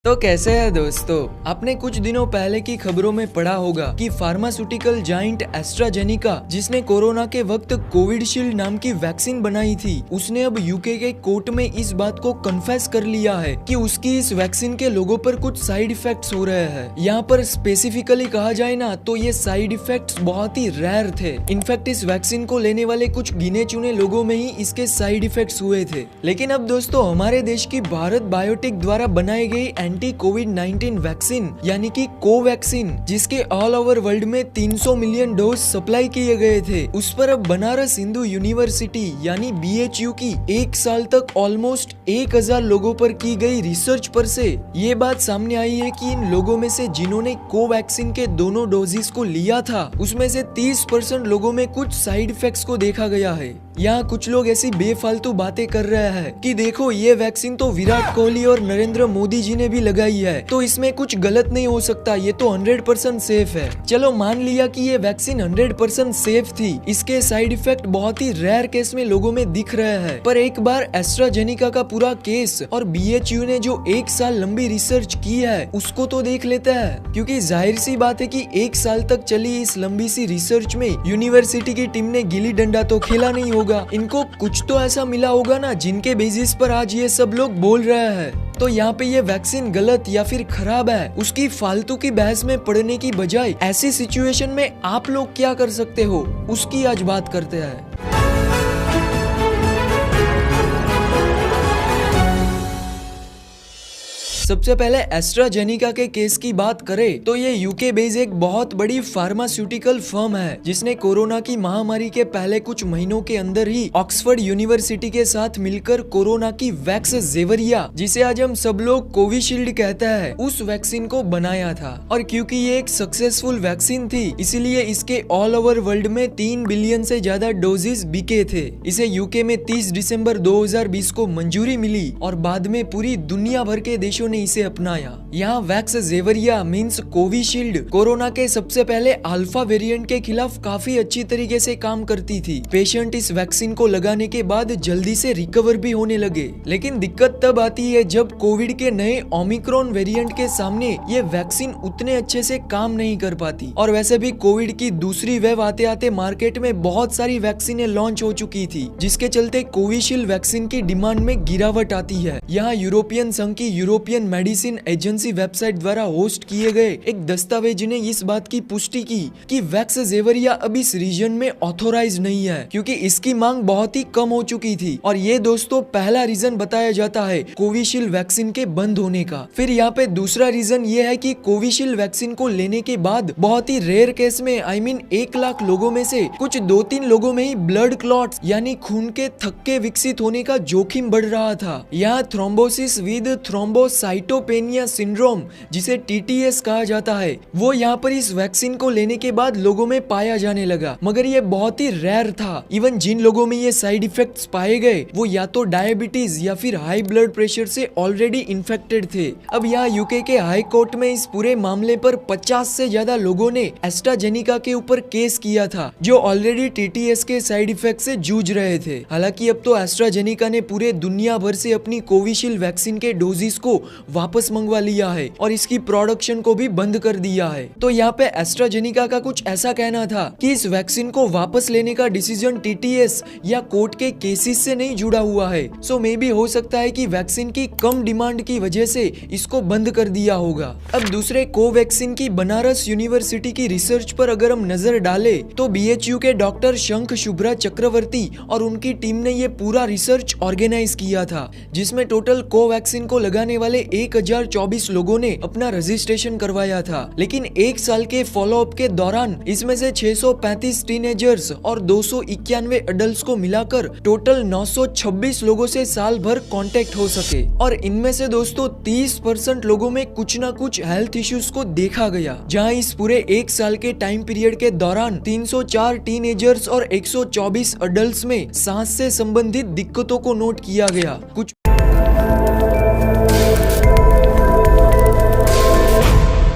तो कैसे है दोस्तों, आपने कुछ दिनों पहले की खबरों में पढ़ा होगा कि फार्मास्यूटिकल जाइंट एस्ट्राजेनिका, जिसने कोरोना के वक्त कोविडशील्ड नाम की वैक्सीन बनाई थी, उसने अब यूके के कोर्ट में इस बात को कन्फेस कर लिया है कि उसकी इस वैक्सीन के लोगों पर कुछ साइड इफेक्ट्स हो रहे हैं। यहाँ पर स्पेसिफिकली कहा जाए ना तो ये साइड इफेक्ट्स बहुत ही रेयर थे। इनफैक्ट इस वैक्सीन को लेने वाले कुछ गिने चुने लोगों में ही इसके साइड इफेक्ट्स हुए थे। लेकिन अब दोस्तों, हमारे देश की भारत बायोटेक द्वारा बनाई गई एंटी कोविड-19 वैक्सीन यानी कि कोवैक्सीन, जिसके ऑल ओवर वर्ल्ड में 300 मिलियन डोज सप्लाई किए गए थे, उस पर अब बनारस हिंदू यूनिवर्सिटी यानी BHU की 1 साल तक ऑलमोस्ट 1000 लोगों पर की गई रिसर्च पर से ये बात सामने आई है कि इन लोगों में से जिन्होंने कोवैक्सीन के दोनों डोजेस को लिया था, उसमें से 30% लोगों में कुछ साइड इफेक्ट्स को देखा गया है। यहाँ कुछ लोग ऐसी बेफालतू बातें कर रहे हैं कि देखो, ये वैक्सीन तो विराट कोहली और नरेंद्र मोदी जी ने भी लगाई है, तो इसमें कुछ गलत नहीं हो सकता, ये तो 100% सेफ है। चलो मान लिया कि ये वैक्सीन 100% सेफ थी, इसके साइड इफेक्ट बहुत ही रेयर केस में लोगों में दिख रहे हैं, पर एक बार एस्ट्राजेनिका का पूरा केस और BHU ने जो 1 साल लंबी रिसर्च की है उसको तो देख लेते हैं, क्योंकि जाहिर सी बात है कि 1 साल तक चली इस लंबी सी रिसर्च में यूनिवर्सिटी की टीम ने गिल्ली डंडा तो खेला नहीं होगा। इनको कुछ तो ऐसा मिला होगा ना जिनके बेसिस पर आज ये सब लोग बोल रहे हैं। तो यहाँ पे ये वैक्सीन गलत या फिर खराब है, उसकी फालतू की बहस में पड़ने की बजाय ऐसी सिचुएशन में आप लोग क्या कर सकते हो, उसकी आज बात करते हैं। सबसे पहले एस्ट्राजेनिका के केस की बात करें तो ये यूके बेस्ड एक बहुत बड़ी फार्मास्यूटिकल फर्म है, जिसने कोरोना की महामारी के पहले कुछ महीनों के अंदर ही ऑक्सफोर्ड यूनिवर्सिटी के साथ मिलकर कोरोना की वैक्स जेवरिया, जिसे आज हम सब लोग कोविशील्ड कहते हैं, उस वैक्सीन को बनाया था। और क्योंकि ये एक सक्सेसफुल वैक्सीन थी, इसीलिए इसके ऑल ओवर वर्ल्ड में 3 बिलियन से ज्यादा डोजेस बिके थे। इसे यूके में 30 दिसंबर 2020 को मंजूरी मिली और बाद में पूरी दुनिया भर के देशों ने इसे अपनाया। यहाँ wax Jewaria means Covishield corona के सबसे पहले अल्फा वेरिएंट के खिलाफ काफी अच्छी तरीके से काम करती थी। पेशेंट इस वैक्सीन को लगाने के बाद जल्दी से रिकवर भी होने लगे। लेकिन दिक्कत तब आती है जब कोविड के नए ओमिक्रॉन वेरिएंट के सामने ये वैक्सीन उतने अच्छे से काम नहीं कर पाती। और वैसे भी कोविड की दूसरी वेव आते आते मार्केट में बहुत सारी वैक्सीनें लॉन्च हो चुकी थी, जिसके चलते कोविशील्ड वैक्सीन की डिमांड में गिरावट आती है। यहाँ यूरोपियन संघ की यूरोपियन मेडिसिन एजेंसी वेबसाइट द्वारा होस्ट किए गए एक दस्तावेज ने इस बात की पुष्टि की कि वैक्स जेवरिया अब इस रीजन में ऑथोराइज नहीं है, क्योंकि इसकी मांग बहुत ही कम हो चुकी थी। और ये दोस्तों पहला रीजन बताया जाता है कोविशील्ड वैक्सीन के बंद होने का। फिर यहाँ पे दूसरा रीजन ये है कि कोविशील्ड वैक्सीन को लेने के बाद बहुत ही रेयर केस में 1 लाख लोगों में से कुछ 2-3 लोगों में ही ब्लड क्लॉट्स यानी खून के थक्के विकसित होने का जोखिम बढ़ रहा था। यहाँ थ्रोम्बोसिस विद थ्रोम्बोसाइटोपेनिया सिंड्रोम, जिसे TTS कहा जाता है, वो यहाँ पर इस वैक्सीन को लेने के बाद लोगों में पाया जाने लगा, मगर ये बहुत ही रेयर था। इवन जिन लोगों में ये साइड इफेक्ट्स पाए गए वो या तो डायबिटीज या फिर हाई ब्लड प्रेशर से ऑलरेडी इन्फेक्टेड थे। अब यहाँ यूके के हाई कोर्ट में इस पूरे मामले पर 50 से ज्यादा लोगों ने एस्ट्राजेनिका के ऊपर केस किया था, जो ऑलरेडी TTS के साइड इफेक्ट से जूझ रहे थे। हालांकि अब तो एस्ट्राजेनिका ने पूरे दुनिया भर से अपनी कोविशील्ड वैक्सीन के डोजेस को वापस मंगवा लिया है और इसकी प्रोडक्शन को भी बंद कर दिया है। तो यहाँ पे एस्ट्राजेनिका का कुछ ऐसा कहना था कि इस वैक्सीन को वापस लेने का डिसीजन TTS या कोर्ट के केसेस से नहीं जुड़ा हुआ है। सो मे बी हो सकता है कि वैक्सीन की कम डिमांड की वजह से इसको बंद कर दिया होगा। अब दूसरे कोवैक्सीन की बनारस यूनिवर्सिटी की रिसर्च पर अगर हम नजर डाले तो BHU के डॉक्टर शंख शुभ्रा चक्रवर्ती और उनकी टीम ने ये पूरा रिसर्च ऑर्गेनाइज किया था, जिसमें टोटल कोवैक्सीन को लगाने वाले 1024 लोगों ने अपना रजिस्ट्रेशन करवाया था। लेकिन 1 साल के फॉलोअप के दौरान इसमें से 635 टीनेजर्स और 291 अडल्ट्स को मिलाकर टोटल 926 लोगों से साल भर कांटेक्ट हो सके। और इनमें से दोस्तों 30% लोगों में कुछ ना कुछ हेल्थ इश्यूज को देखा गया, जहां इस पूरे 1 साल के टाइम पीरियड के दौरान 304 टीनेजर्स और 124 अडल्ट्स में सांस से संबंधित दिक्कतों को नोट किया गया। कुछ